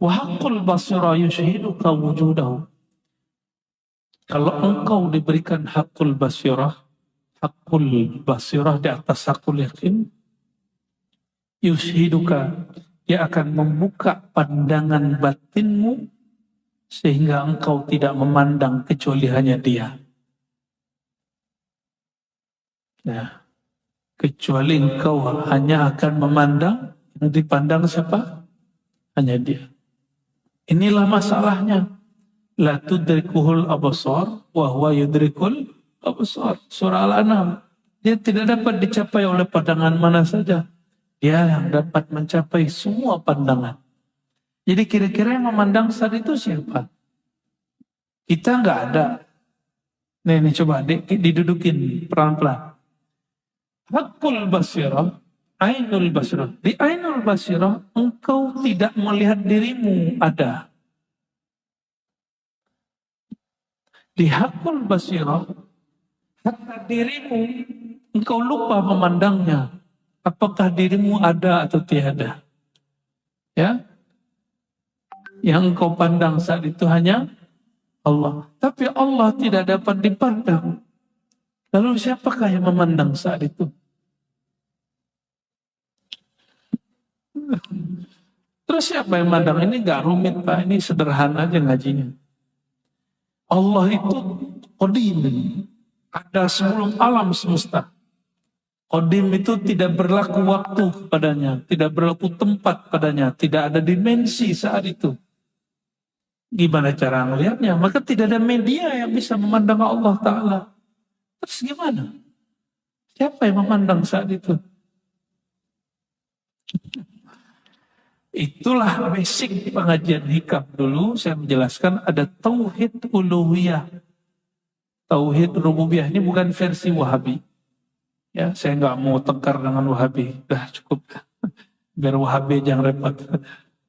Wa haqqul basira yushhiduka wujudahu. Kalau engkau diberikan hakul basirah di atas hakul yakin, yushhiduka, dia akan membuka pandangan batinmu sehingga engkau tidak memandang kecuali hanya dia. Nah, kecuali engkau hanya akan memandang, yang dipandang siapa? Hanya dia. Inilah masalahnya. La tudrikuhul absar wa huwa yudrikul absar. Surah Al-An'am. Dia tidak dapat dicapai oleh pandangan mana saja. Dia yang dapat mencapai semua pandangan. Jadi kira-kira yang memandang saat itu siapa? Kita nggak ada. Nih coba didudukin pelan-pelan. Hakul basirah, ainul basirah. Di ainul basirah, engkau tidak melihat dirimu ada. Di hakul basirah, hatta dirimu, engkau lupa memandangnya. Apakah dirimu ada atau tiada? Ya, yang engkau pandang saat itu hanya Allah. Tapi Allah tidak dapat dipandang. Lalu siapakah yang memandang saat itu? Terus siapa yang memandang? Ini gak rumit Pak, ini sederhana aja ngajinya. Allah itu qadim, ada sebelum alam semesta. Qadim itu tidak berlaku waktu padanya, tidak berlaku tempat padanya, tidak ada dimensi saat itu. Gimana cara melihatnya? Maka tidak ada media yang bisa memandang Allah Ta'ala. Terus gimana? Siapa yang memandang saat itu? Itulah basic pengajian hikam dulu. Saya menjelaskan ada tauhid uluhiyah. Tauhid rububiyah ini bukan versi Wahabi. Ya, saya nggak mau tengkar dengan Wahabi. Dah cukup. Biar Wahabi jangan repot.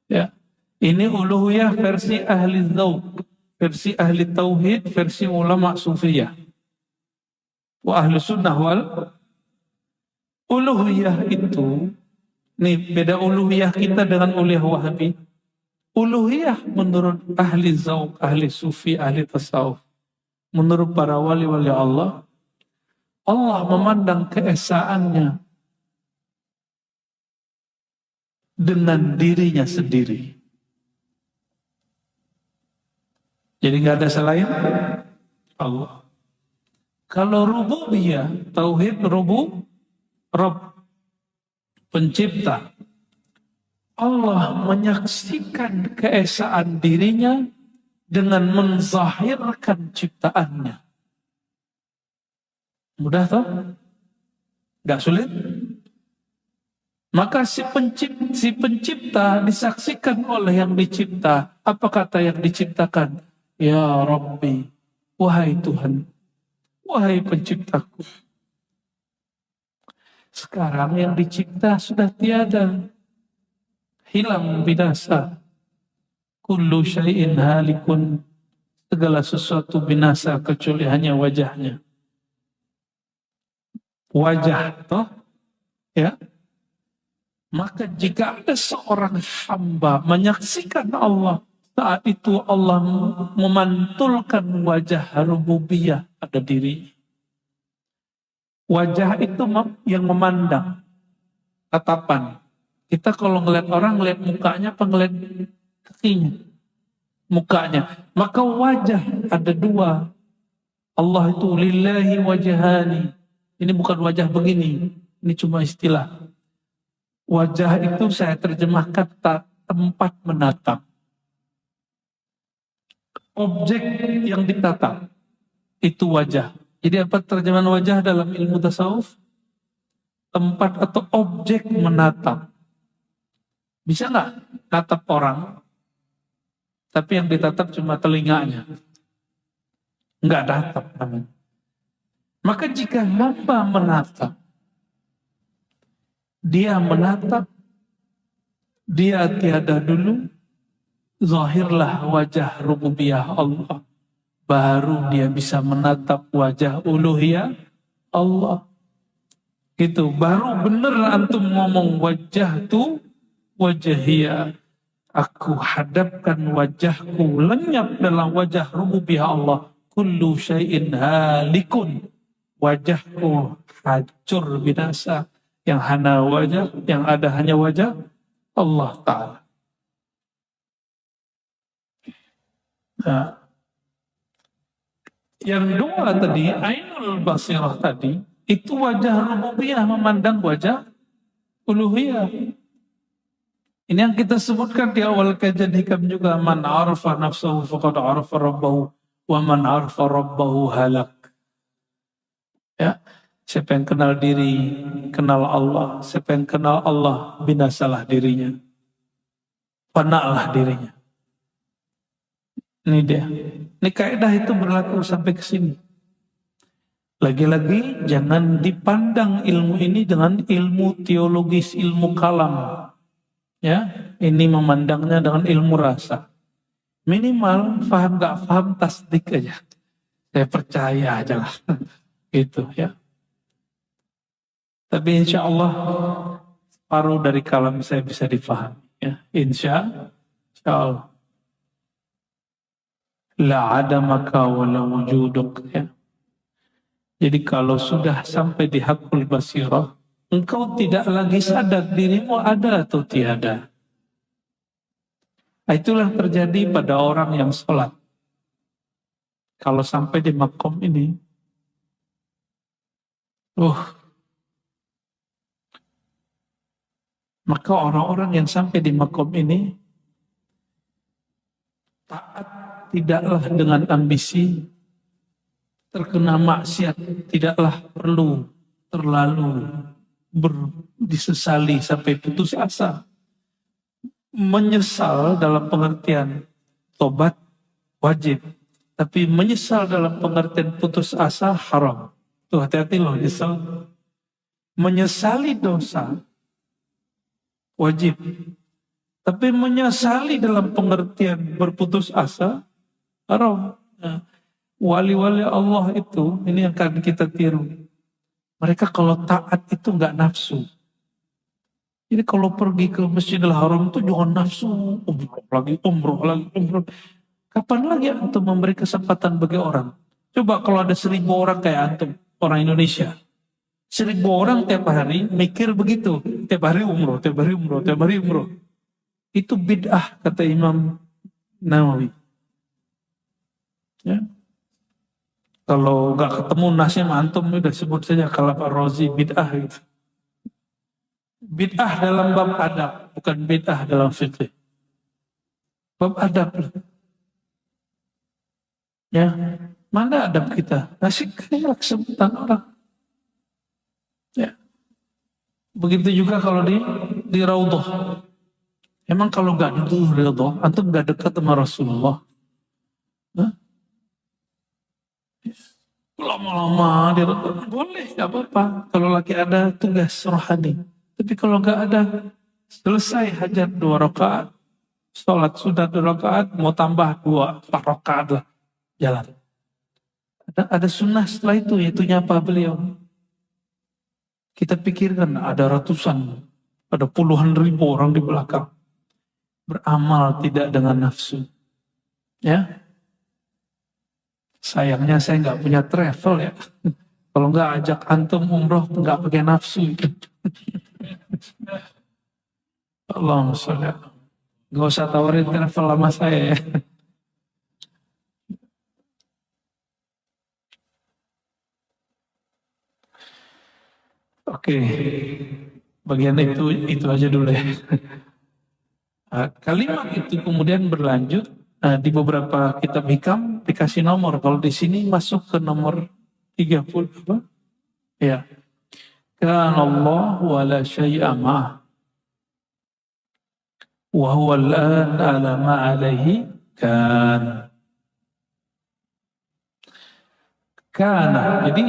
Ya. Ini uluhiyah versi ahli dzauq, versi ahli tauhid, versi ulama sufiyah. Wa ahli sunnah wal uluhiyah itu, nih beda uluhiyah kita dengan uluhiyah Wahabi. Uluhiyah menurut ahli dzauq, ahli sufi, ahli tasawuf, menurut para wali-wali Allah, Allah memandang keesaannya dengan dirinya sendiri. Jadi nggak ada selain Allah. Kalau rububiyah, tauhid Rabb, pencipta, Allah menyaksikan keesaan dirinya dengan menzahirkan ciptaannya. Mudah toh? Nggak sulit? Maka si pencipta disaksikan oleh yang dicipta. Apa kata yang diciptakan? Ya Rabbi, wahai Tuhan, wahai penciptaku. Sekarang yang dicipta sudah tiada, hilang binasa. Kullu syai'in halikun, segala sesuatu binasa kecuali hanya wajahnya. Wajah toh, ya. Maka jika ada seorang hamba menyaksikan Allah, saat itu Allah memantulkan wajah rububiyah pada diri. Wajah itu yang memandang, tatapan. Kita kalau ngeliat orang, ngeliat mukanya apa ngeliat kakinya? Mukanya. Maka wajah ada dua. Allah itu lillahi wajhani. Ini bukan wajah begini, ini cuma istilah. Wajah itu saya terjemahkan tempat menatap. Objek yang ditatap, itu wajah. Jadi apa terjemahan wajah dalam ilmu tasawuf? Tempat atau objek menatap. Bisa nggak natap orang, tapi yang ditatap cuma telinganya? Nggak natap namanya. Maka jika hamba menatap, dia tiada dulu, zahirlah wajah rububiyah Allah. Baru dia bisa menatap wajah uluhiyah Allah. Gitu, baru bener antum ngomong wajah tu wajahiyah. Aku hadapkan wajahku lenyap dalam wajah rububiyah Allah. Kullu syai'in halikun. Wajahku hancur binasa. Yang hana wajah, yang ada hanya wajah Allah Ta'ala. Nah, yang dua tadi, ainul basirah tadi, itu wajah rububiyah memandang wajah uluhiyah. Ini yang kita sebutkan di awal kajian hikam juga. Man arafa nafsahu faqad arafa rabbahu. Wa man arafa rabbahu halak. Ya, siapa yang kenal diri, kenal Allah. Siapa yang kenal Allah, binasalah dirinya. Panaklah dirinya. Ini dia. Ini kaidah itu berlaku sampai ke sini. Lagi-lagi jangan dipandang ilmu ini dengan ilmu teologis, ilmu kalam. Ya, ini memandangnya dengan ilmu rasa. Minimal paham gak paham tasdik aja. Saya percaya aja lah. Gitu ya. Tapi insya Allah separuh dari kalam saya bisa dipahami. Ya, insya Allah. La adamaka wa la wujuduk. Ya. Jadi kalau sudah sampai di hakul basirah, engkau tidak lagi sadar dirimu ada atau tiada. Itulah terjadi pada orang yang sholat. Kalau sampai di makom ini, maka orang-orang yang sampai di makom ini, taat tidaklah dengan ambisi, terkena maksiat tidaklah perlu terlalu disesali sampai putus asa. Menyesal dalam pengertian tobat wajib, tapi menyesal dalam pengertian putus asa haram. Tuh hati-hati loh, nyesal. Menyesali dosa wajib, tapi menyesali dalam pengertian berputus asa haram. Nah, wali-wali Allah itu, ini yang akan kita tiru. Mereka kalau taat itu nggak nafsu. Jadi kalau pergi ke Masjidil Haram itu jangan nafsu, umroh lagi. Kapan lagi antum memberi kesempatan bagi orang? Coba kalau ada 1.000 orang kayak antum, orang Indonesia. 1.000 orang tiap hari mikir begitu. Tiap hari umroh. Itu bid'ah kata Imam Nawawi. Ya. Kalau nggak ketemu Nasim antum udah sebut saja kalau Pak Rozi bid'ah gitu. Bid'ah dalam bab adab, bukan bid'ah dalam fikih. Bab adab. Ya, mana adab kita? Ngasih kesebutan orang. Ya. Begitu juga kalau di Raudhah. Emang kalau nggak di Raudhah, antum nggak dekat sama Rasulullah. Hah? Lama-lama di Raudhah boleh, nggak apa-apa. Kalau lagi ada tugas rohani. Tapi kalau nggak ada, selesai hajat 2 rakaat, sholat sudah 2 rakaat, mau tambah 4 rakaat lah, jalan. Ada sunnah setelah itu, yaitu nyapa beliau. Kita pikirkan ada ratusan, ada puluhan ribu orang di belakang. Beramal tidak dengan nafsu. Ya, sayangnya saya nggak punya travel ya. Kalau nggak ajak antum umroh, nggak pakai nafsu. Allahumma sholli. Gak usah tawarin travel lama saya ya. Oke, bagian itu aja dulu ya. Kalimat itu kemudian berlanjut di beberapa kitab hikam dikasih nomor. Kalau di sini masuk ke nomor 30 apa? Ya. Kana Allah wa la syai'a ma. Wa huwa al-an ala ma alaihi kan. Kana. Jadi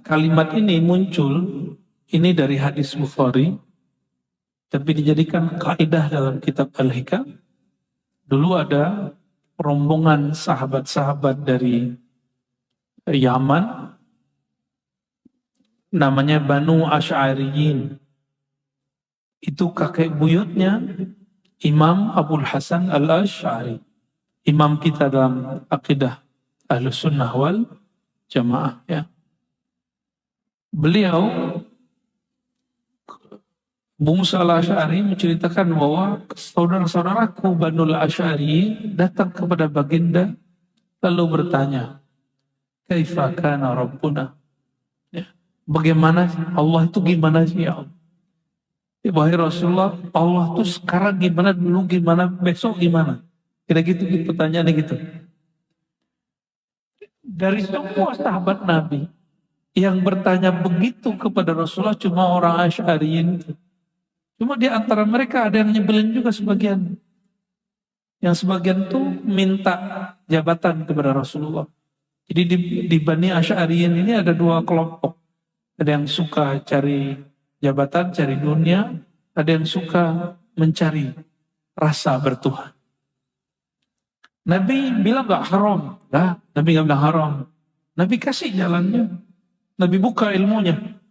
kalimat ini muncul ini dari hadis Bukhari, tapi dijadikan kaidah dalam kitab Al-Hikam. Dulu ada rombongan sahabat-sahabat dari Yaman, namanya Banu Asy'ariyin. Itu kakek buyutnya Imam Abul Hasan Al-Asy'ari, imam kita dalam akidah Ahlus Sunnah wal Jamaah, ya. Beliau, Abu Musa Al-Asy'ari, menceritakan bahwa saudara-saudaraku Banul Asy'ari datang kepada baginda lalu bertanya, kaifa kana rabbuna? Ya. Bagaimana Allah itu, gimana sih ya Allah? Ya, wahai Rasulullah, Allah itu sekarang gimana, dulu gimana, besok gimana? Kira-gitu pertanyaannya gitu. Dari semua sahabat Nabi yang bertanya begitu kepada Rasulullah cuma orang Asy'ariyin itu. Cuma di antara mereka ada yang nyebelin juga sebagian. Yang sebagian tuh minta jabatan kepada Rasulullah. Jadi di Bani Asy'ariyin ini ada dua kelompok. Ada yang suka cari jabatan, cari dunia. Ada yang suka mencari rasa bertuhan. Nabi bilang gak haram. Nah, Nabi gak bilang haram. Nabi kasih jalannya. Nabi buka ilmunya.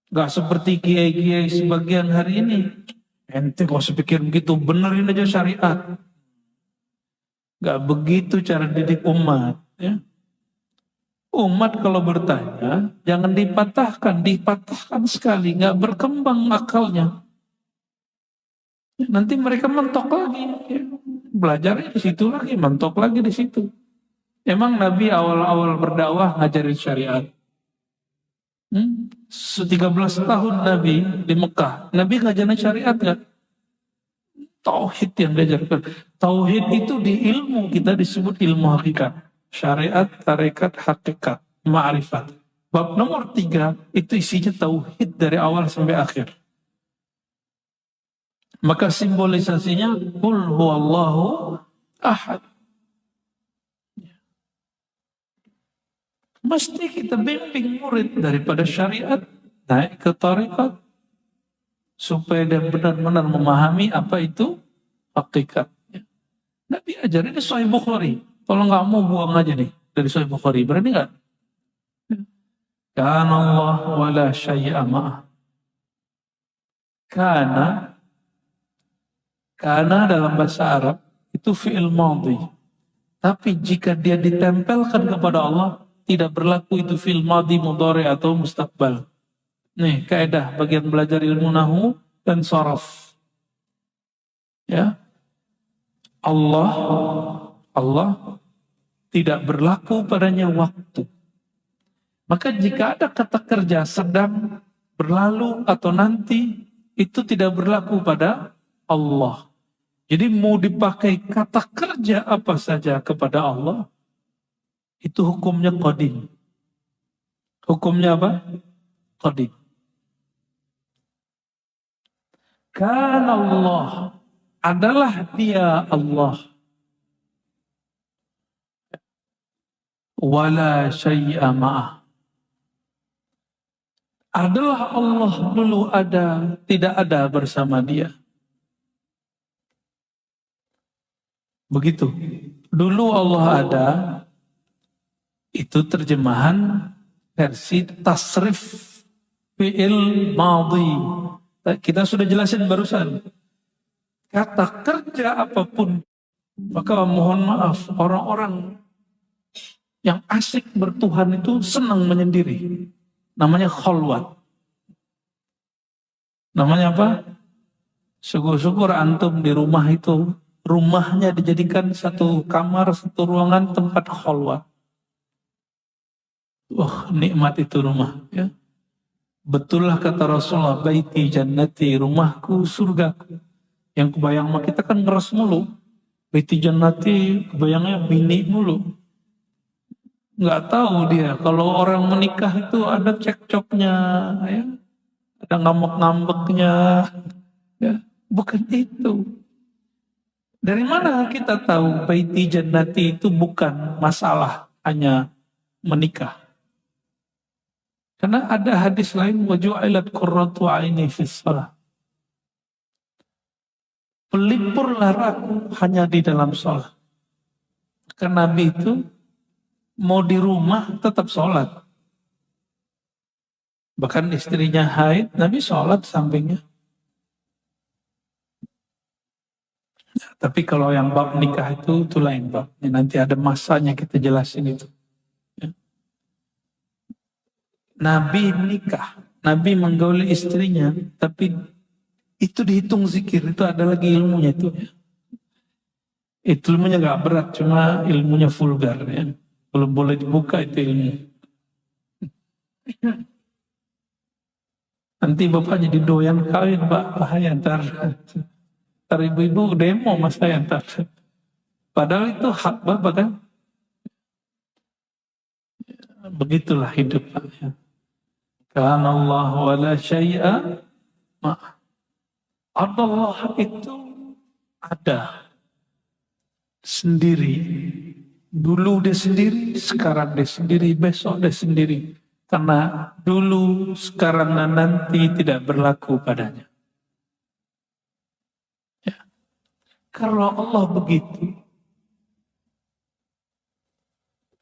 Gak seperti kiai-kiai sebagian hari ini. Ente kalau sepikir begitu, benerin aja syariat. Gak begitu cara didik umat. Ya. Umat kalau bertanya, jangan dipatahkan sekali. Gak berkembang akalnya. Nanti mereka mentok lagi. Ya. Belajarnya di situ lagi, mentok lagi di situ. Emang Nabi awal-awal berdakwah ngajarin syariat. 13 tahun Nabi di Mekah. Nabi ngajarin syariat nggak? Tauhid yang diajarkan. Tauhid itu di ilmu kita disebut ilmu hakikat. Syariat, tarekat, hakikat, ma'rifat. Bab nomor 3 itu isinya tauhid dari awal sampai akhir. Maka simbolisasinya qul huwallahu ahad. Mesti kita bimbing murid daripada syariat naik ke tarekat supaya dia benar-benar memahami apa itu hakikat. Nabi ajarin di Sahih Bukhari. Kalau nggak mau buang aja nih dari Sahih Bukhari, berani nggak? Kana Allah wala syai'a ma'ah. Karena dalam bahasa Arab itu fi'il madhi. Tapi jika dia ditempelkan kepada Allah, tidak berlaku itu fi'il madhi, mudhari atau mustaqbal. Nih, kaidah bagian belajar ilmu nahwu dan sharaf. Ya. Allah tidak berlaku padanya waktu. Maka jika ada kata kerja sedang, berlalu atau nanti, itu tidak berlaku pada Allah. Jadi mau dipakai kata kerja apa saja kepada Allah, itu hukumnya qadim. Hukumnya apa? Qadim. Karena Allah adalah dia Allah. Wala syai'a ma'ah. Adalah Allah dulu ada, tidak ada bersama dia. Begitu. Dulu Allah ada, itu terjemahan versi tasrif fi'il madhi. Kita sudah jelasin barusan. Kata kerja apapun, maka mohon maaf, orang-orang yang asik bertuhan itu senang menyendiri. Namanya khalwat. Namanya apa? Syukur-syukur antum di rumah itu, rumahnya dijadikan satu kamar, satu ruangan tempat khalwat. Wah, nikmat itu rumah. Ya. Betullah kata Rasulullah, baiti jannati, rumahku surgaku. Yang kebayang mah kita kan ngeres mulu. Baiti jannati, kebayangnya bini mulu. Nggak tahu dia, kalau orang menikah itu ada cekcoknya, ya. Ada ngambek-ngambeknya. Ya. Bukan itu. Dari mana kita tahu baiti jannati itu bukan masalah hanya menikah? Karena ada hadis lain, waju'ilat qurratu aini fis shalah. Pelipurlah aku hanya di dalam sholat. Karena Nabi itu mau di rumah tetap sholat. Bahkan istrinya haid, Nabi sholat sampingnya. Tapi kalau yang bab nikah itu lain bab. Nanti ada masanya kita jelasin itu. Ya. Nabi nikah, Nabi menggauli istrinya, tapi itu dihitung zikir, itu ada lagi ilmunya itu. Itu ilmunya gak berat, cuma ilmunya vulgar ya. Belum boleh dibuka itu ilmu. Nanti bapak jadi doyan kawin pak, bahaya ntar. Ntar ibu-ibu demo mas saya ntar. Padahal itu hak bapak kan. Begitulah hidup pak. Karena Allah wala syai'a Allah itu ada sendiri. Dulu dia sendiri, sekarang dia sendiri, besok dia sendiri. Karena dulu, sekarang dan nanti tidak berlaku padanya. Ya. Kalau Allah begitu,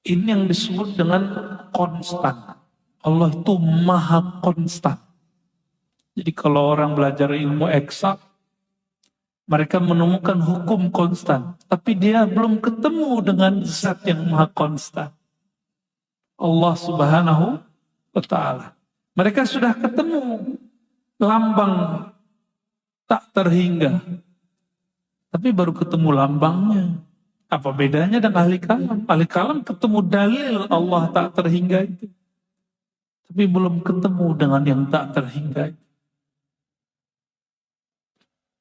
ini yang disebut dengan konstan. Allah itu maha konstan. Jadi kalau orang belajar ilmu eksak, mereka menemukan hukum konstan. Tapi dia belum ketemu dengan zat yang maha konstan. Allah Subhanahu wa ta'ala. Mereka sudah ketemu lambang tak terhingga. Tapi baru ketemu lambangnya. Apa bedanya dengan ahli kalam? Ahli kalam ketemu dalil Allah tak terhingga itu. Tapi belum ketemu dengan yang tak terhingga itu.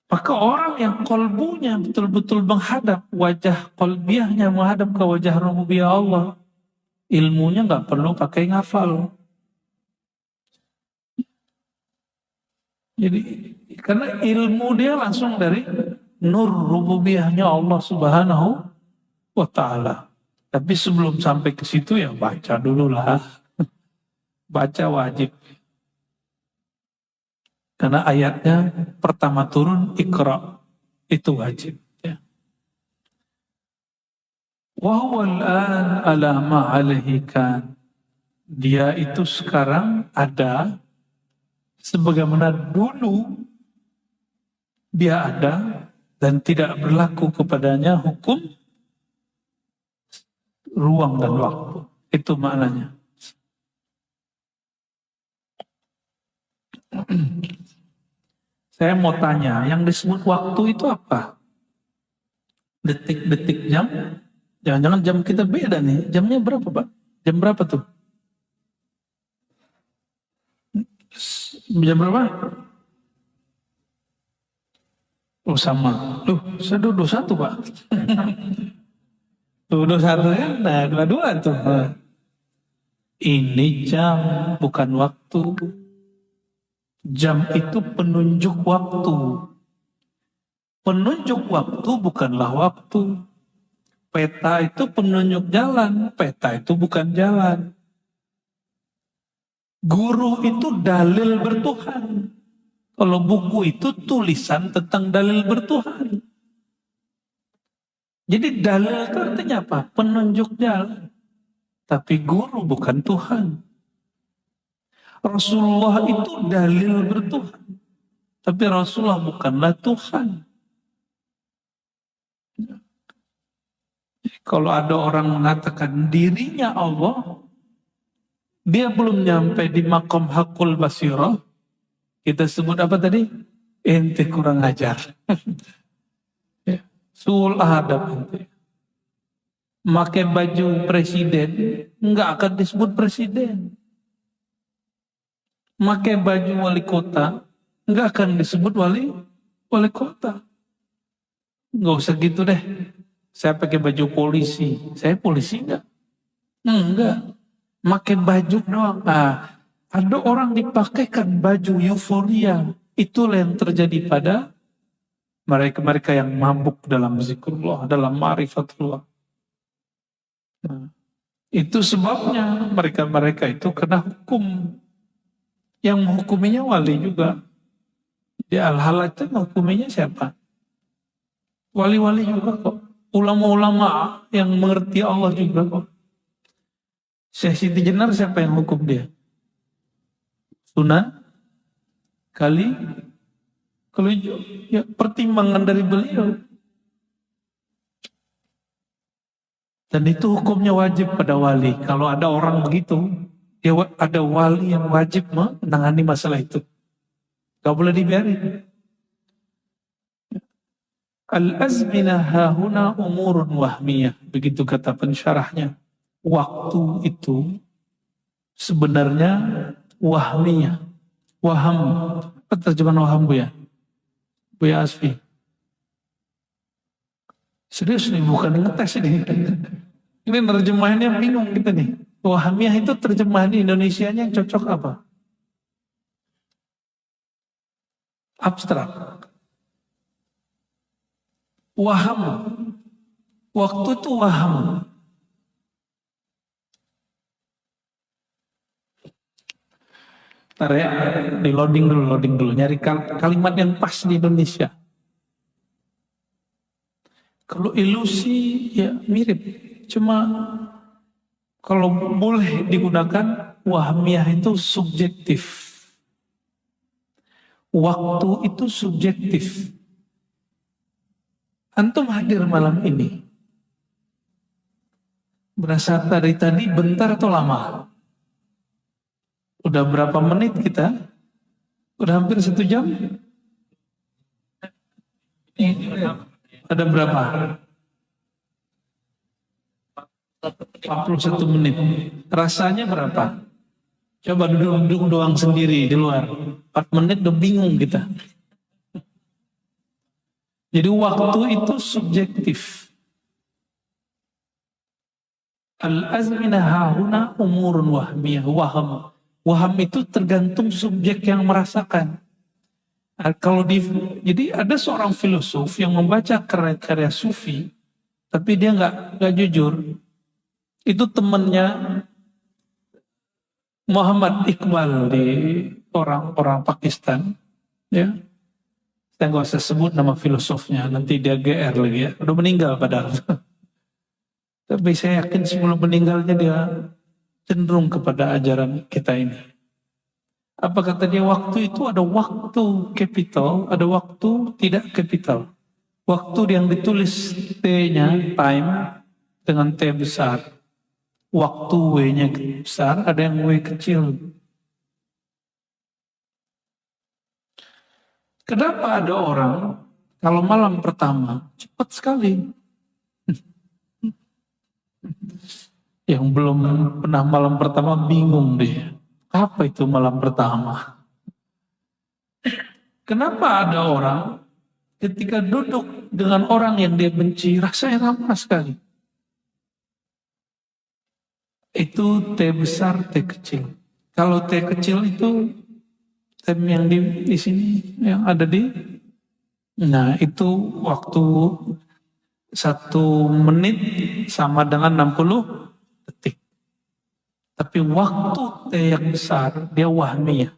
Maka orang yang kolbunya betul-betul menghadap wajah kolbiahnya, menghadap ke wajah rububiyah Allah, ilmunya nggak perlu pakai ngafal. Jadi karena ilmu dia langsung dari nur rububiyahnya Allah Subhanahu wa ta'ala. Tapi sebelum sampai ke situ ya baca dulu lah. Baca wajib. Karena ayatnya pertama turun Iqra, itu wajib. Ya. Wa huwal an ala ma alaihi kan. Dia itu sekarang ada sebagaimana dulu dia ada dan tidak berlaku kepadanya hukum ruang dan waktu. Itu maknanya. Saya mau tanya, yang disebut waktu itu apa? Detik-detik jam? Jangan-jangan jam kita beda nih. Jamnya berapa, Pak? Jam berapa tuh? Jam berapa? Oh sama. Loh, saya duduk satu, Pak. Duduk satu ya? Nah, dua-dua tuh. Ini jam, bukan waktu. Jam itu penunjuk waktu. Penunjuk waktu bukanlah waktu. Peta itu penunjuk jalan. Peta itu bukan jalan. Guru itu dalil bertuhan. Kalau buku itu tulisan tentang dalil bertuhan. Jadi dalil itu artinya apa? Penunjuk jalan. Tapi guru bukan Tuhan. Rasulullah itu dalil bertuhan. Tapi Rasulullah bukanlah Tuhan. Kalau ada orang mengatakan dirinya Allah, dia belum nyampe di makom hakul basirah, kita sebut apa tadi? Ente kurang ajar. Suul adab ente. Pakai baju presiden, nggak akan disebut presiden. Pakai baju wali kota, nggak akan disebut wali kota. Nggak usah gitu deh. Saya pakai baju polisi, saya polisi nggak? Enggak. Pakai baju doang. Nah, ada orang dipakaikan baju euforia. Itulah yang terjadi pada mereka-mereka yang mabuk dalam zikrullah, dalam ma'rifatullah. Nah, itu sebabnya mereka-mereka itu kena hukum. Yang menghukuminya wali juga. Di Al-Halal itu menghukuminya siapa? Wali-wali juga kok. Ulama-ulama yang mengerti Allah juga kok. Syekh Siti Jenar siapa yang hukum dia? Sunan Kali ya, pertimbangan dari beliau. Dan itu hukumnya wajib pada wali. Kalau ada orang begitu, dia ada wali yang wajib menangani masalah itu. Gak boleh dibiarin. Al-azminah hahuna umurun wahmiyah. Begitu kata pensyarahnya. Waktu itu sebenarnya wahmiyah. Waham. Apa terjemahan waham, Bu ya? Bu ya Asfi. Serius nih, bukan ngetes ini. Ini terjemahannya bingung kita nih. Wahmiyah itu terjemahan Indonesianya yang cocok apa? Abstrak. Waham. Waktu itu waham. Ntar ya, di loading dulu. Nyari kalimat yang pas di Indonesia. Kalau ilusi ya mirip. Cuma kalau boleh digunakan, wahmiyah itu subjektif. Waktu itu subjektif. Antum hadir malam ini. Berasa dari tadi bentar atau lama? Udah berapa menit kita? Udah hampir 1 jam? Ada berapa? 41 menit. Rasanya berapa? Coba duduk doang sendiri di luar. 4 menit udah bingung kita. Jadi waktu itu subjektif. Al-azminah hahuna umurun wahmiyah. Waham itu tergantung subjek yang merasakan. Jadi ada seorang filosof yang membaca karya sufi, tapi dia nggak jujur. Itu temannya Muhammad Iqbal di orang Pakistan, ya. Saya nggak usah sebut nama filosofnya, nanti dia GR lagi ya. Udah meninggal padahal. Tapi saya yakin sebelum meninggalnya dia cenderung kepada ajaran kita ini. Apa kata dia? Waktu itu ada waktu capital, ada waktu tidak capital. Waktu yang ditulis T-nya, time, dengan T besar. Waktu W-nya besar, ada yang W kecil. Kenapa ada orang kalau malam pertama cepat sekali? Yang belum pernah malam pertama bingung deh. Apa itu malam pertama? Kenapa ada orang ketika duduk dengan orang yang dia benci rasanya lama sekali? Itu T besar, T kecil. Kalau T kecil itu tem yang di sini yang ada di, nah itu waktu 1 menit sama dengan 60 detik. Tapi waktu T yang besar dia wahmiyah.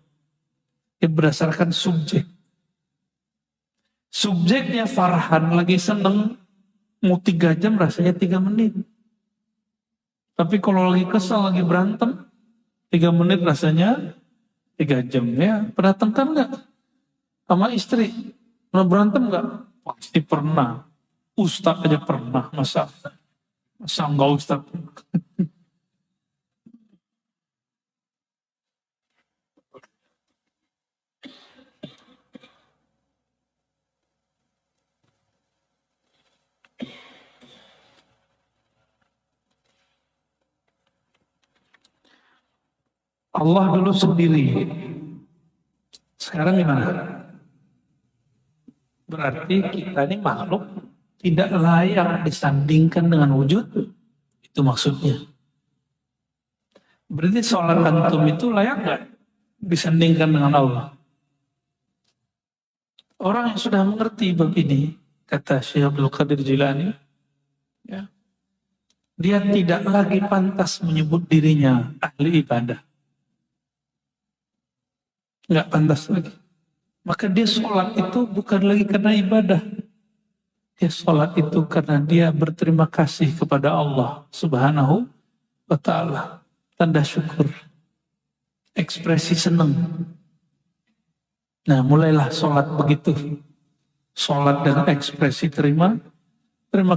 Dia berdasarkan subjek. Subjeknya Farhan lagi seneng, mau 3 jam rasanya 3 menit. Tapi kalau lagi kesal, lagi berantem, 3 menit rasanya 3 jam. Ya, pernah tengkar nggak sama istri? Pernah berantem nggak? Pasti pernah. Ustaz aja pernah. Masa enggak Ustaz? Allah dulu sendiri. Sekarang gimana? Berarti kita ini makhluk tidak layak disandingkan dengan wujud. Itu maksudnya. Berarti sholat antum itu layak nggak disandingkan dengan Allah? Orang yang sudah mengerti bab ini, kata Syekh Abdul Qadir Jilani, ya, dia tidak lagi pantas menyebut dirinya ahli ibadah. Nggak pantas lagi. Maka dia sholat itu bukan lagi karena ibadah. Dia sholat itu karena dia berterima kasih kepada Allah Subhanahu wa ta'ala. Tanda syukur. Ekspresi senang. Nah, mulailah sholat begitu. Sholat dengan ekspresi terima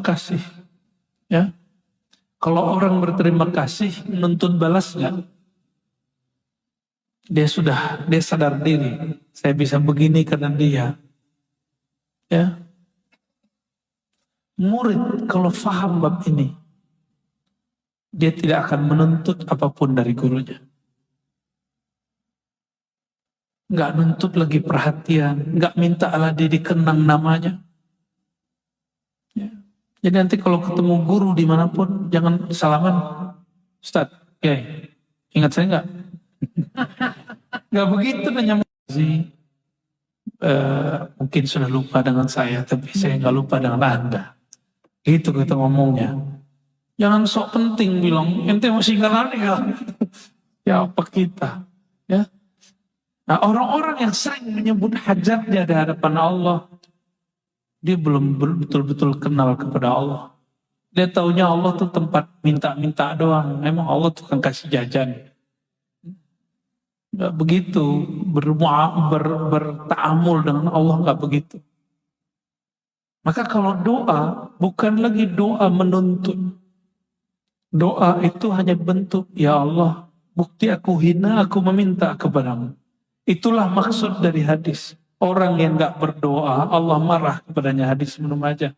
kasih. Ya. Kalau orang berterima kasih menuntut balas nggak? Dia sadar diri. Saya bisa begini karena dia. Ya, murid kalau faham bab ini, dia tidak akan menuntut apapun dari gurunya. Nggak nuntut lagi perhatian, nggak minta Allah dia dikenang namanya. Ya. Jadi nanti kalau ketemu guru dimanapun, jangan salaman. Ustaz, Kiai, ingat saya nggak? Nggak begitu nanya sih. Mungkin sudah lupa dengan saya, tapi saya nggak lupa dengan Anda. Gitu kita ngomongnya. Jangan sok penting bilang, ente masih kenal ya. Ya apa kita? Ya. Nah orang-orang yang sering menyebut hajatnya di hadapan Allah, dia belum betul-betul kenal kepada Allah. Dia taunya Allah tuh tempat minta-minta doang. Memang Allah tuh kan kasih jajan. Nggak begitu. Bertaamul dengan Allah nggak begitu. Maka kalau doa, bukan lagi doa menuntut. Doa itu hanya bentuk, ya Allah, bukti aku hina, aku meminta kepadamu. Itulah maksud dari hadis. Orang yang nggak berdoa, Allah marah kepadanya, hadis Ibnu Majah.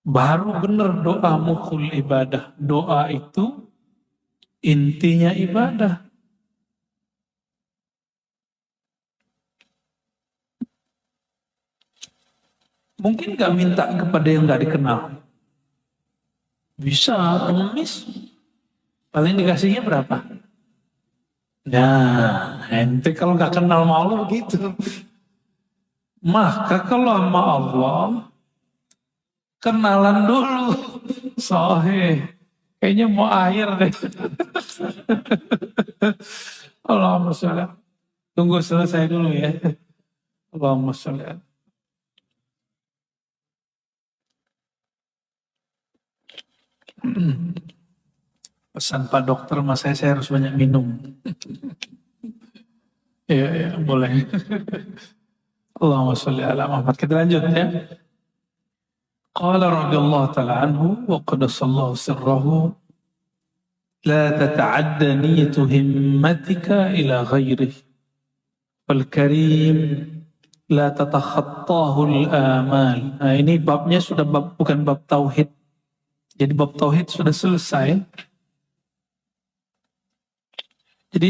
Baru benar doa mukhul ibadah. Doa itu intinya ibadah. Mungkin gak minta kepada yang gak dikenal. Bisa, pengemis. Paling dikasihnya berapa? Ya, ente kalau gak kenal sama Allah begitu. Maka kalau sama Allah, kenalan dulu. Sahih. Kayaknya mau akhir deh. Allahumma sholli. Tunggu selesai dulu ya. Allahumma sholli. Pesan Pak Dokter mas saya harus banyak minum. Ya, boleh. Allahumma sholli ala Muhammad. Kita lanjut ya. Qala radhiyallahu ta'ala anhu wa qadasallahu sirrahu la tata'adda niyatu himmatika ila ghairih wal karim la tatakhattahu al-amal. Nah ini babnya sudah bukan bab tauhid. Jadi bab tauhid sudah selesai. Jadi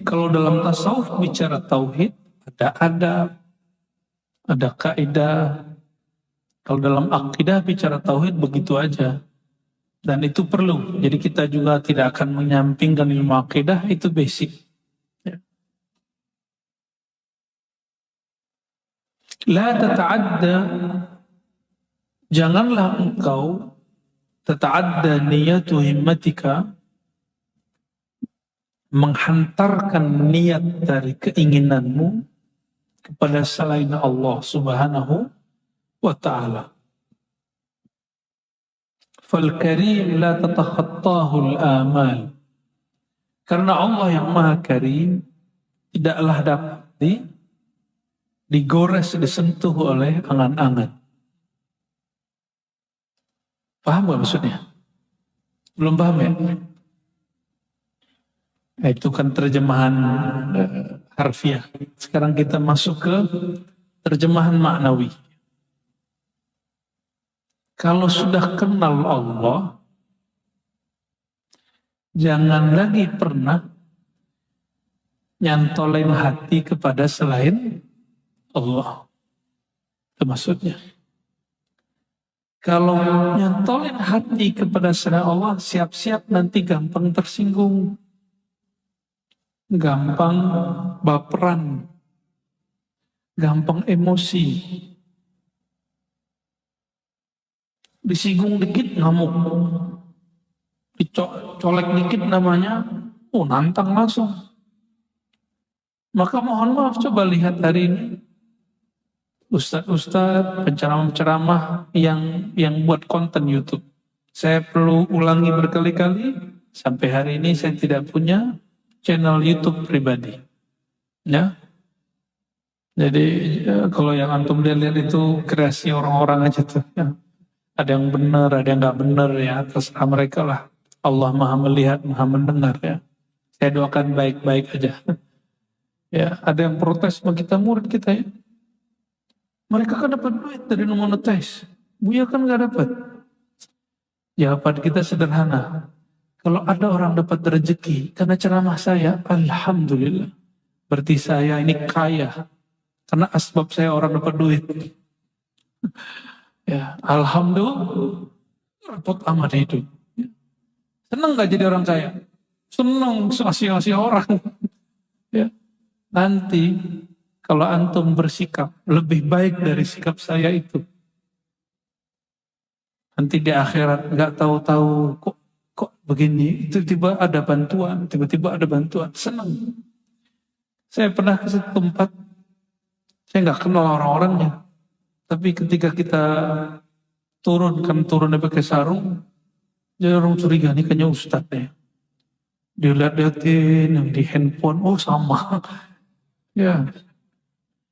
kalau dalam tasawuf bicara tauhid, ada adab, ada kaidah. Kalau dalam akidah bicara tauhid begitu aja. Dan itu perlu. Jadi kita juga tidak akan menyampingkan ilmu akidah, itu basic. Ya. La tata'adda, janganlah engkau tata'adda niyatu himmatika, menghantarkan niat dari keinginanmu kepada selain Allah subhanahu wa ta'ala. Fal karim la tatakhattahu al-amal. Karena Allah yang maha karim tidaklah dapat digores, disentuh oleh angan-angan. Paham gak maksudnya? Belum paham ya? Nah, itu kan terjemahan harfiah. Sekarang kita masuk ke terjemahan maknawi. Kalau sudah kenal Allah, jangan lagi pernah nyantolin hati kepada selain Allah. Itu maksudnya. Kalau nyantolin hati kepada selain Allah, siap-siap nanti gampang tersinggung. Gampang baperan. Gampang emosi. Disinggung dikit ngamuk. Dicolek dikit namanya, nantang langsung. Maka mohon maaf, coba lihat hari ini. Ustadz-ustadz, penceramah-penceramah yang buat konten YouTube. Saya perlu ulangi berkali-kali, sampai hari ini saya tidak punya channel YouTube pribadi. Ya. Jadi kalau yang antum lihat itu kreasi orang-orang aja tuh. Ya. Ada yang benar, ada yang nggak benar ya. Terserah mereka lah. Allah maha melihat, maha mendengar ya. Saya doakan baik-baik aja. Ya, ada yang protes sama kita, murid kita ya. Mereka kan dapat duit dari monetize. Buya kan nggak dapat. Jawaban kita sederhana. Kalau ada orang dapat rezeki karena ceramah saya, alhamdulillah. Berarti saya ini kaya. Karena asbab saya orang dapat duit. Ya, alhamdulillah. Repot amat hidup. Senang gak jadi orang kaya? Senang ngasih-ngasih orang. Ya. Nanti kalau antum bersikap lebih baik dari sikap saya itu, nanti di akhirat nggak tahu-tahu kok begini, tiba-tiba ada bantuan, senang. Saya pernah ke satu tempat, saya nggak kenal orang-orangnya, tapi ketika kita turun pakai sarung, jadi orang curiga nih kayaknya ustadz ya. Dilihat-lihatin yang di handphone, oh sama. Ya,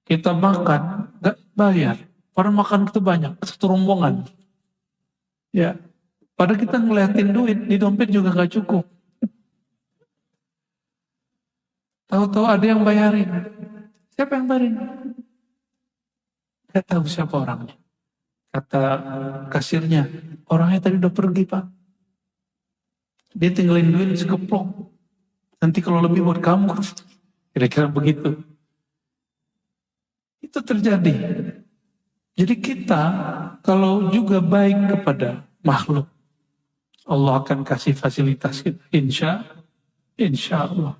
kita makan nggak bayar, padahal makan itu banyak, satu rombongan. Ya, padahal kita ngeliatin duit di dompet juga nggak cukup. Tahu-tahu ada yang bayarin. Siapa yang bayarin? Gak tahu siapa orangnya. Kata kasirnya, orangnya tadi udah pergi Pak. Dia tinggalin duit sekeplok. Nanti kalau lebih buat kamu. Kira-kira begitu. Itu terjadi. Jadi kita kalau juga baik kepada makhluk, Allah akan kasih fasilitas kita. Insya Allah.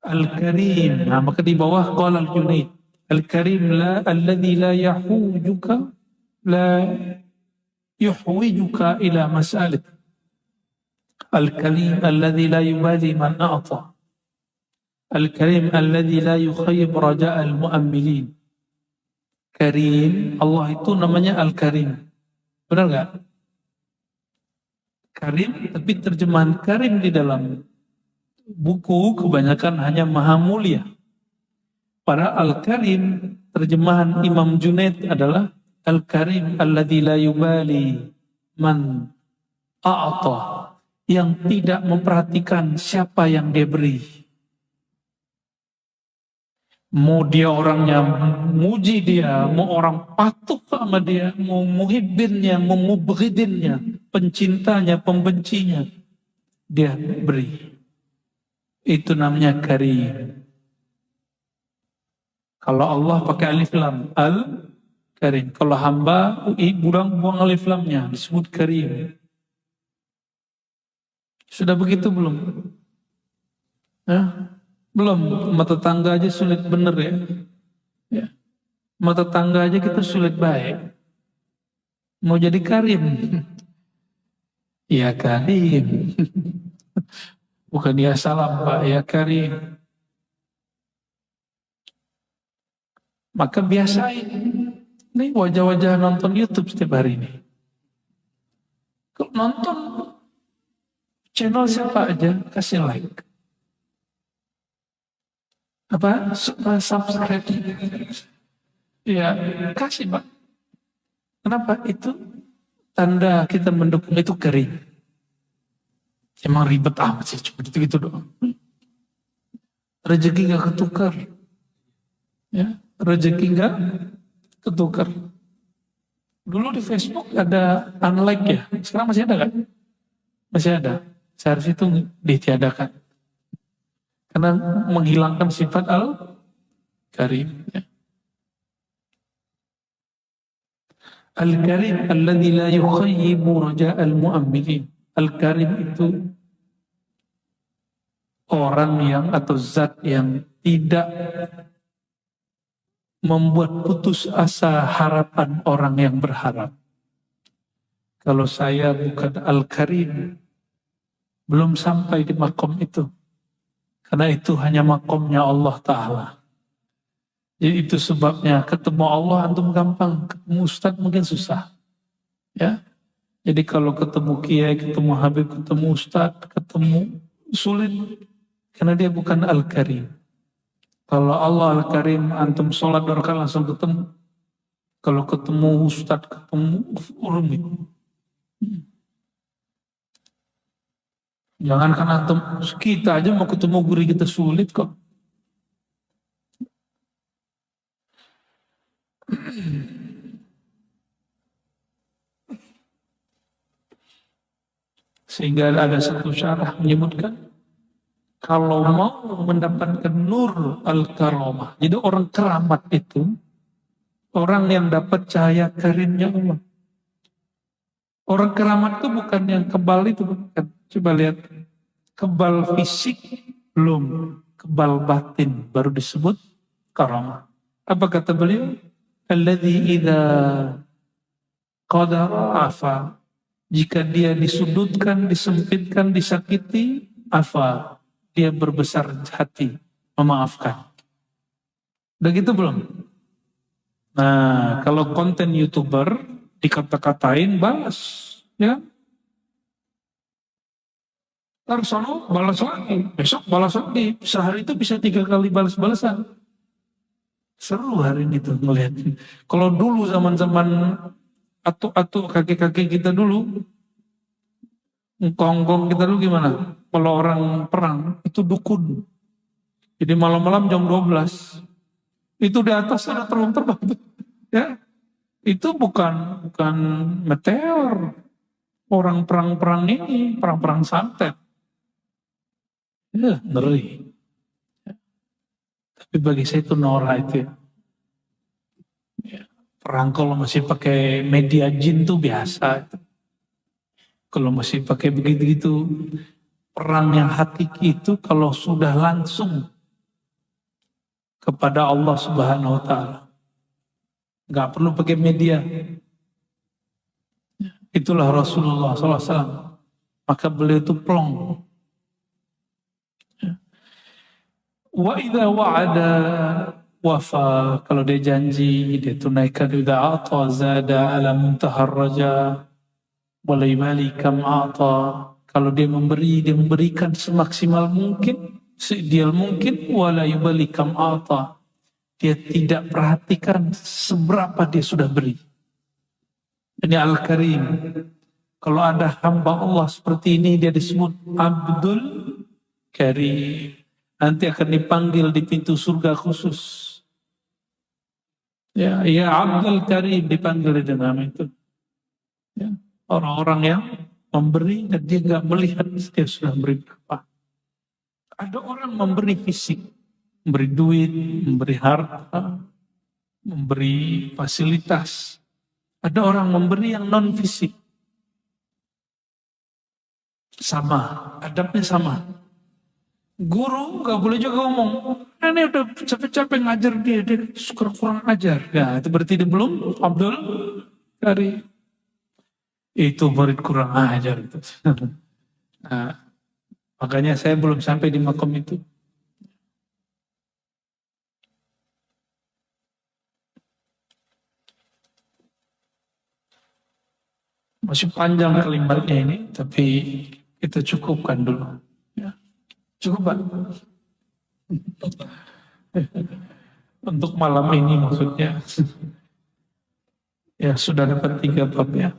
Al-Karim. Nah, maka di bawah qala al-Junaid. Al-Karim alladhi la yuhwijuka ila mas'alik. Al-Karim alladhi la yubali man a'ta. Al-Karim alladhi la yukhayyib raja' al-mu'ammilin. Karim, Allah itu namanya Al-Karim. Benar gak? Karim, tapi terjemahan Karim di dalam buku kebanyakan hanya Maha Mulia. Pada Al-Karim, terjemahan Imam Junaid adalah Al-Karim alladzi la yubali man a'ta, yang tidak memperhatikan siapa yang dia beri. Mau dia orangnya muji dia, mau orang patuh sama dia, mau muhibbinnya, mau mubghidinnya, pencintanya, pembencinya, dia beri. Itu namanya Karim. Kalau Allah pakai alif lam, Al-Karim. Kalau hamba, buang alif lamnya, disebut Karim. Sudah begitu belum? Hah? Belum, mata tangga aja sulit bener ya. Ya. Mata tangga aja kita sulit baik. Mau jadi Karim. Ya Karim. Bukan ya salam Pak, ya Karim. Maka biasain. Ini wajah-wajah nonton YouTube setiap hari ini. Kalau nonton channel siapa aja, kasih like. Subscribe. Ya, kasih Pak. Kenapa? Itu tanda kita mendukung itu Karim. Emang ribet amat sih, cuma gitu doang. Rezeki gak ketukar. Ya, rezeki gak ketukar. Dulu di Facebook ada unlike ya, sekarang masih ada kan? Masih ada. Seharusnya itu ditiadakan. Karena menghilangkan sifat Al-Karim. Ya. Al-Karim alladzi la yukhayyibu raja' al-mu'ammilin. Al-Karim itu orang yang atau zat yang tidak membuat putus asa harapan orang yang berharap. Kalau saya bukan Al-Karim, belum sampai di makom itu. Karena itu hanya makomnya Allah Ta'ala. Jadi itu sebabnya ketemu Allah antum gampang, ketemu Ustadz mungkin susah. Ya. Jadi kalau ketemu Kiai, ketemu Habib, ketemu Ustadz, ketemu sulit. Karena dia bukan Al-Karim. Kalau Allah Al-Karim, antum sholat 2 rakaat langsung ketemu. Kalau ketemu ustadz, ketemu rumit. Jangankan antum, kita aja mau ketemu guru kita sulit kok. Sehingga ada satu syarah menyebutkan, kalau mau mendapatkan nur al-karamah, jadi orang keramat itu, orang yang dapat cahaya karimnya Allah. Orang keramat itu bukan yang kebal itu, bukan. Coba lihat, kebal fisik belum, kebal batin baru disebut karamah. Apa kata beliau? Alladzi idza qadara afa. Jika dia disudutkan, disempitkan, disakiti, afa. Dia berbesar hati, memaafkan. Udah gitu belum? Nah, kalau konten YouTuber dikata-katain, balas. Ya. Ntar sono balas lagi, besok balas lagi. Sehari itu bisa 3 kali balas-balasan. Seru hari ini tuh ngeliat. Kalau dulu zaman-zaman atu-atu kakek-kakek kita dulu, ngkong-ngkong kita dulu gimana? Kalau orang perang, itu dukun. Jadi malam-malam jam 12, itu di atas ada terbang-terbang. Ya, itu bukan meteor. Orang perang-perang ini, perang-perang santet. Ya, ngeri. Tapi bagi saya itu norak itu ya. Perang kalau masih pakai media jin tuh biasa. Kalau masih pakai begitu-gitu, perang yang hakiki itu kalau sudah langsung kepada Allah Subhanahu wa Ta'ala. Nggak perlu pakai media. Itulah Rasulullah SAW. Maka beliau itu plong. Wa idza wa'ada wafa, kalau dia janji dia tunaikan. Idza ata zada ala muntahar raja wala yubali kam ata. Kalau dia memberi, dia memberikan semaksimal mungkin, seideal mungkin, wala yubali kam ata. Dia tidak perhatikan seberapa dia sudah beri. Ini Al-Karim. Kalau ada hamba Allah seperti ini, dia disebut Abdul Karim. Nanti akan dipanggil di pintu surga khusus. Ya Abdul Karim dipanggil dengan nama itu. Ya, orang-orang yang memberi dan dia nggak melihat dia sudah memberi berapa. Ada orang memberi fisik, memberi duit, memberi harta, memberi fasilitas. Ada orang memberi yang non fisik. Sama, adabnya sama. Guru nggak boleh juga ngomong, ini udah capek-capek ngajar dia suka kurang ajar. Ya, itu berarti dia belum Abdul Karim. Itu murid kurang ajar itu. Nah, makanya saya belum sampai di makom itu. Masih panjang kalimatnya ini, tapi kita cukupkan dulu. Ya. Cukup, Pak? Untuk malam ini maksudnya. Ya, sudah dapat 3 bab ya.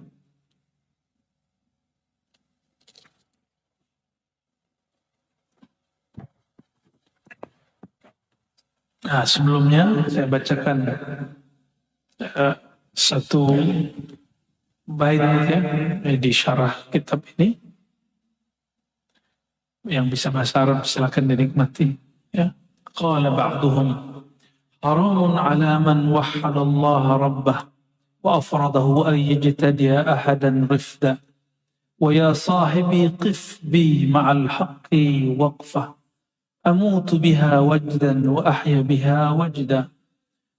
Nah, sebelumnya saya bacakan satu bait ya di syarah kitab ini. Yang bisa bahasa Arab silakan dinikmati ya. Qala ba'duhum haramun 'ala man wahhada Allah rabbah wa afradahu an yajtadiya ahadan rifda wa ya sahibi qif bi ma'al haqqi waqfa amutu biha wajdan wa ahya biha wajda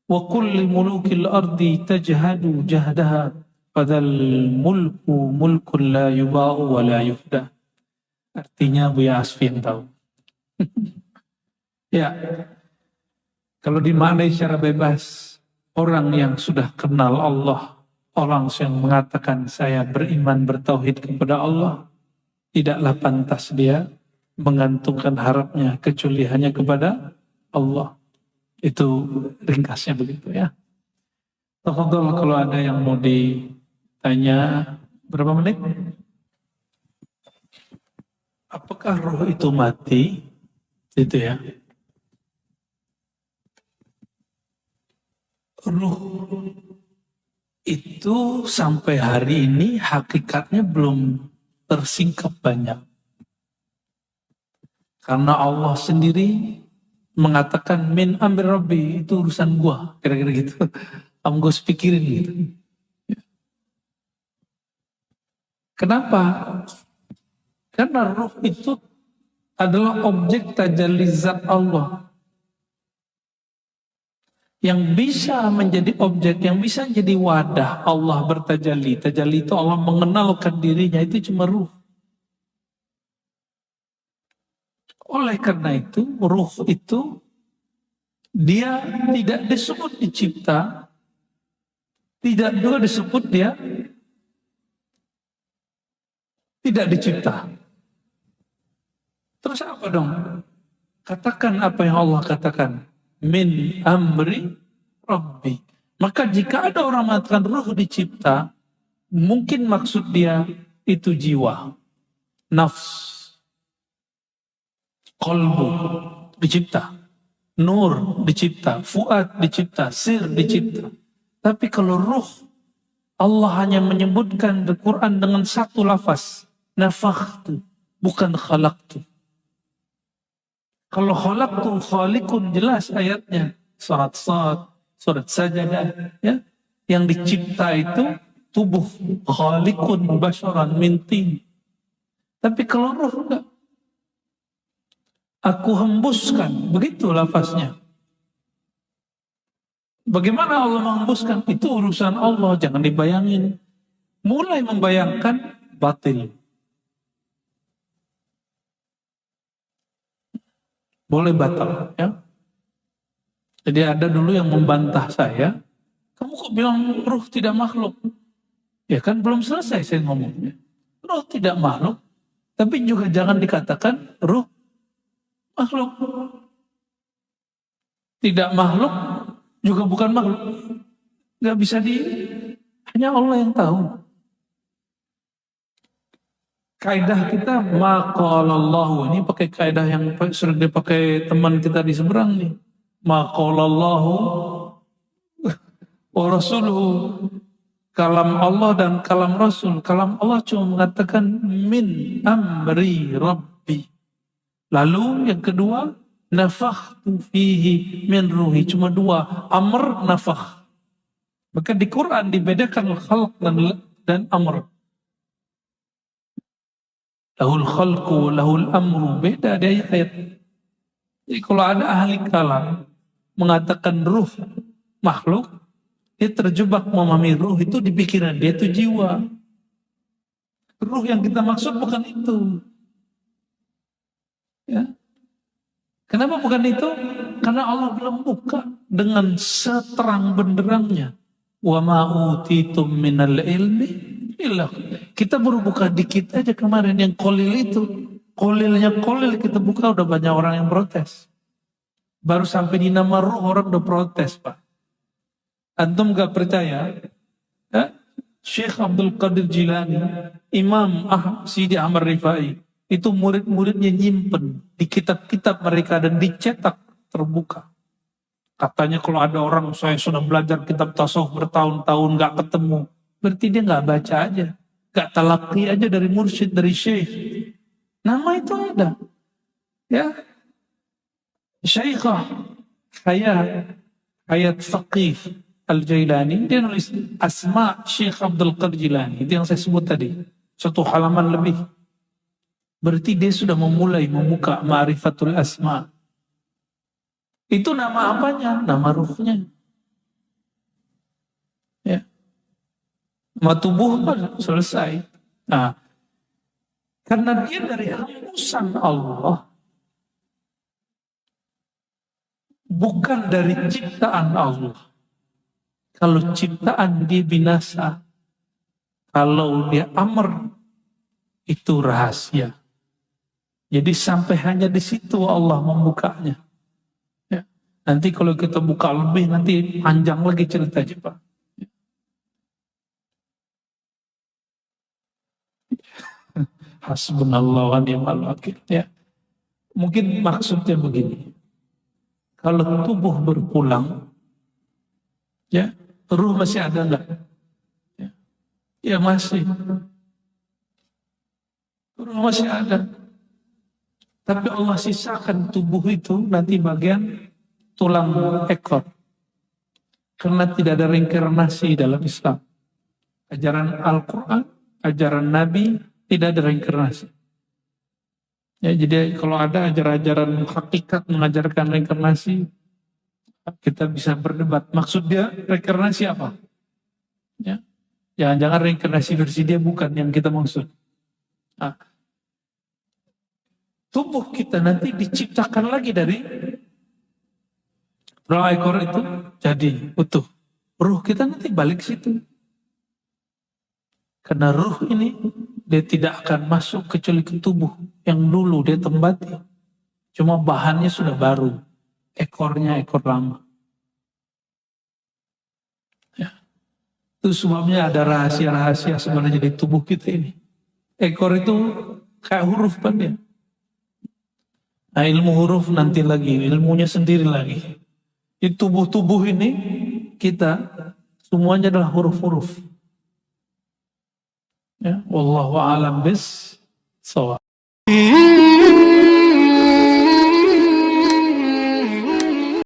wa kulli mulukil ardi tajhadu jahdaha fadhal mulku mulkun la yuba'u wa la yufda. Artinya Buya Asfi yang tahu. Ya, kalau dimaknai secara bebas, orang yang sudah kenal Allah, orang yang mengatakan saya beriman bertauhid kepada Allah, tidaklah pantas dia menggantungkan harapnya kecuali hanya kepada Allah. Itu ringkasnya begitu ya. Tafadhol kalau ada yang mau ditanya. Berapa menit? Apakah roh itu mati? Itu ya. Roh itu sampai hari ini hakikatnya belum tersingkap banyak. Karena Allah sendiri mengatakan min amri rabbi, itu urusan gua, kira-kira gitu. Kamu gue pikirin gitu. Kenapa? Karena roh itu adalah objek tajalli zat Allah. Yang bisa menjadi objek, yang bisa jadi wadah Allah bertajalli. Tajalli itu Allah mengenalkan dirinya, itu cuma ruh. Oleh karena itu, ruh itu dia tidak disebut dicipta, tidak juga disebut dia tidak dicipta. Terus apa dong? Katakan apa yang Allah katakan. Min amri rabbi. Maka jika ada orang mengatakan ruh dicipta, mungkin maksud dia itu jiwa, nafs, qalbu dicipta, nur dicipta, fuad dicipta, sir dicipta. Tapi kalau ruh, Allah hanya menyebutkan di Quran dengan satu lafaz, nafakhtu, bukan khalaqtu. Kalau khalaqtu khaliqun jelas ayatnya, surat Sad, surat Sajadah, ya. Yang dicipta itu tubuh, khaliqun basharan min tin. Tapi kalau ruh enggak. Aku hembuskan, begitu lafaznya. Bagaimana Allah menghembuskan? Itu urusan Allah, jangan dibayangin. Mulai membayangkan batil. Boleh batal, ya. Jadi ada dulu yang membantah saya, kamu kok bilang ruh tidak makhluk? Ya kan belum selesai saya ngomongnya. Ruh tidak makhluk, tapi juga jangan dikatakan ruh makhluk. Tidak makhluk, juga bukan makhluk. Gak bisa hanya Allah yang tahu. Kaidah kita maqalallahu, ini pakai kaidah yang sering dipakai teman kita di seberang nih. Maqalallahu wa rasuluhu, kalam Allah dan kalam Rasul. Kalam Allah cuma mengatakan min amri rabbi. Lalu yang kedua, nafakhtu fihi min ruhi. Cuma dua, amr, nafakh. Maka di Quran dibedakan khalq dan amr. Lahul khalqu, lahul amru. Beda dari ayat. Jadi kalau ada ahli kalam mengatakan ruh makhluk, dia terjebak memahami ruh itu di pikiran dia itu jiwa. Ruh yang kita maksud bukan itu. Ya. Kenapa bukan itu? Karena Allah belum buka dengan seterang benderangnya. Wa ma utitum minal ilmi illa. Kita baru buka dikit aja kemarin yang kolil itu. Kolilnya kolil kita buka udah banyak orang yang protes. Baru sampai di nama ruh orang udah protes, Pak. Antum gak percaya? Ya? Syekh Abdul Qadir Jilani, Imam Sidi Ahmad Rifai, itu murid-muridnya nyimpen di kitab-kitab mereka dan dicetak terbuka. Katanya kalau ada orang, saya sudah belajar kitab tasawuf bertahun-tahun gak ketemu, berarti dia gak baca aja, gak talaki aja dari mursyid, dari syekh. Nama itu ada. Ya. Syekhah Hayat Faqih Al-Jailani, dia nulis Asma Syekh Abdul Qadir Jilani. Itu yang saya sebut tadi. Satu halaman lebih. Berarti dia sudah memulai membuka Ma'rifatul Asma. Itu nama apanya? Nama ruhnya. Ya. Nama tubuh kan selesai. Nah, karena dia dari hembusan Allah, bukan dari ciptaan Allah. Kalau ciptaan dia binasa, kalau dia amr, itu rahasia. Jadi sampai hanya di situ Allah membukanya. Ya. Nanti kalau kita buka lebih, nanti panjang lagi ceritanya, Pak. Hasbunallah wa ni'mal wakil. Ya. Mungkin maksudnya begini. Kalau tubuh berpulang, ya, ruh masih ada enggak? Ya, ya masih. Ruh masih ada. Tapi Allah sisakan tubuh itu nanti bagian tulang ekor. Karena tidak ada reinkarnasi dalam Islam. Ajaran Al-Quran, ajaran Nabi, tidak ada reinkarnasi. Ya, jadi kalau ada ajaran-ajaran hakikat mengajarkan reinkarnasi, kita bisa berdebat. Maksud dia reinkarnasi apa? Ya, jangan-jangan reinkarnasi versi dia bukan yang kita maksud. Nah, tubuh kita nanti diciptakan lagi dari tulang ekor itu jadi utuh. Ruh kita nanti balik situ. Karena ruh ini dia tidak akan masuk kecuali ke tubuh yang dulu dia tempati. Cuma bahannya sudah baru. Ekornya ekor lama. Ya. Itu sebabnya ada rahasia-rahasia sebenarnya di tubuh kita ini. Ekor itu kayak huruf kan ya. Nah, ilmu huruf nanti lagi, ilmunya sendiri lagi. Di tubuh-tubuh ini kita semuanya adalah huruf-huruf. Ya, wallahu a'lam bis shawab.